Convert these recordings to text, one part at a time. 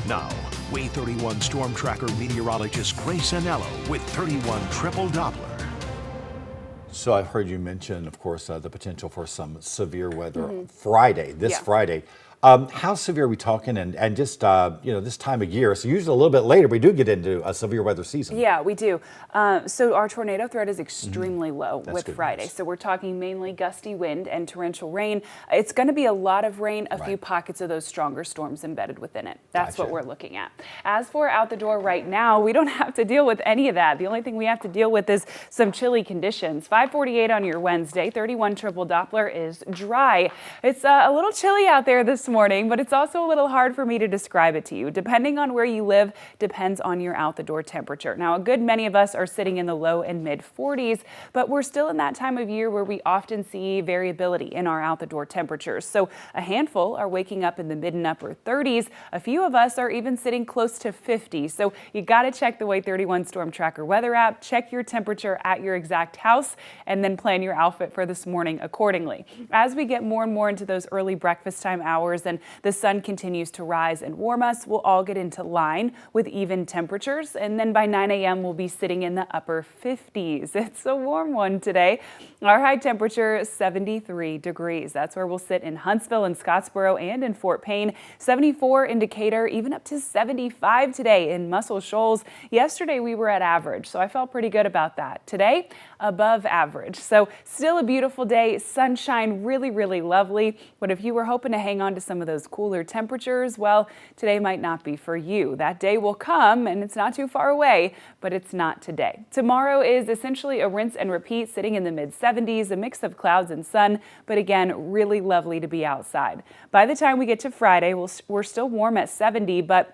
Now, Way 31 storm tracker meteorologist Grace Anello with 31 triple Doppler. So I've heard you mention, of course, the potential for some severe weather Friday, this Friday. How severe are we talking? And just, this time of year, so usually a little bit later, we do get into a severe weather season. Yeah, we do. So our tornado threat is extremely low with Friday. News. So we're talking mainly gusty wind and torrential rain. It's going to be a lot of rain, a few pockets of those stronger storms embedded within it. That's what we're looking at. As for out the door right now, we don't have to deal with any of that. The only thing we have to deal with is some chilly conditions. 5:48 on your Wednesday, 31 triple Doppler is dry. It's a little chilly out there this morning, but it's also a little hard for me to describe it to you. Depending on where you live, depends on your out the door temperature. Now, a good many of us are sitting in the low and mid 40s, but we're still in that time of year where we often see variability in our out the door temperatures. So a handful are waking up in the mid and upper 30s. A few of us are even sitting close to 50. So you got to check the Way 31 Storm Tracker weather app, check your temperature at your exact house, and then plan your outfit for this morning accordingly. As we get more and more into those early breakfast time hours and the sun continues to rise and warm us, we'll all get into line with even temperatures. And then by 9 a.m. we'll be sitting in the upper 50s. It's a warm one today. Our high temperature, 73 degrees. That's where we'll sit in Huntsville and Scottsboro and in Fort Payne. 74 in Decatur, even up to 75 today in Muscle Shoals. Yesterday we were at average, so I felt pretty good about that. Today, above average. So still a beautiful day, sunshine, really, really lovely. But if you were hoping to hang on to some of those cooler temperatures, well, today might not be for you. That day will come and it's not too far away, but it's not today. Tomorrow is essentially a rinse and repeat, sitting in the mid 70s, a mix of clouds and sun, but again, really lovely to be outside. By the time we get to Friday, we're still warm at 70, but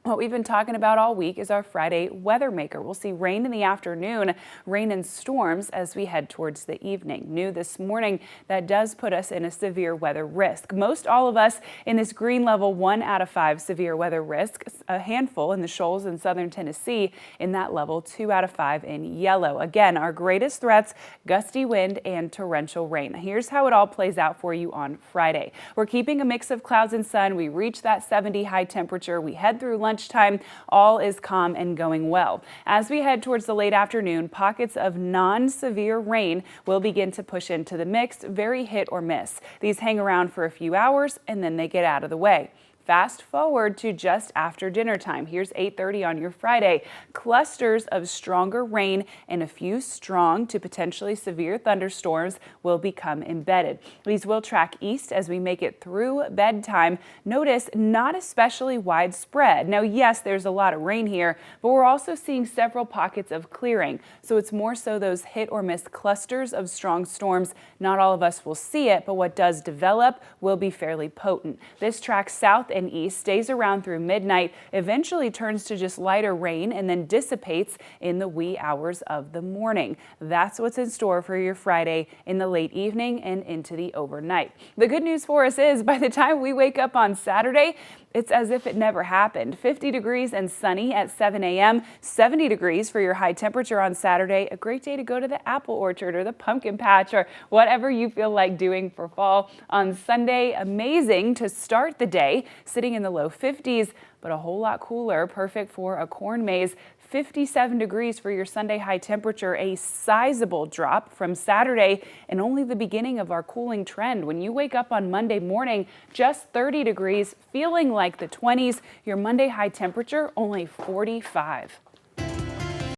what we've been talking about all week is our Friday weather maker. We'll see rain in the afternoon, rain and storms as we head towards the evening. New this morning, that does put us in a severe weather risk. Most all of us in this green level 1 out of 5 severe weather risk, a handful in the shoals in southern Tennessee in that level 2 out of 5 in yellow. Again, our greatest threats, gusty wind and torrential rain. Here's how it all plays out for you on Friday. We're keeping a mix of clouds and sun. We reach that 70 high temperature. We head through lunchtime, all is calm and going well. As we head towards the late afternoon, pockets of non-severe rain will begin to push into the mix, very hit or miss. These hang around for a few hours and then they get out of the way. Fast forward to just after dinner time. Here's 8:30 on your Friday. Clusters of stronger rain and a few strong to potentially severe thunderstorms will become embedded. These will track east as we make it through bedtime. Notice not especially widespread. Now, yes, there's a lot of rain here, but we're also seeing several pockets of clearing. So it's more so those hit or miss clusters of strong storms. Not all of us will see it, but what does develop will be fairly potent. This tracks south and east, stays around through midnight, eventually turns to just lighter rain and then dissipates in the wee hours of the morning. That's what's in store for your Friday in the late evening and into the overnight. The good news for us is by the time we wake up on Saturday, it's as if it never happened. 50 degrees and sunny at 7 a.m., 70 degrees for your high temperature on Saturday. A great day to go to the apple orchard or the pumpkin patch or whatever you feel like doing for fall. On Sunday, amazing to start the day, sitting in the low 50s, but a whole lot cooler, perfect for a corn maze. 57 degrees for your Sunday high temperature, a sizable drop from Saturday and only the beginning of our cooling trend. When you wake up on Monday morning, just 30 degrees, feeling like the 20s, your Monday high temperature only 45.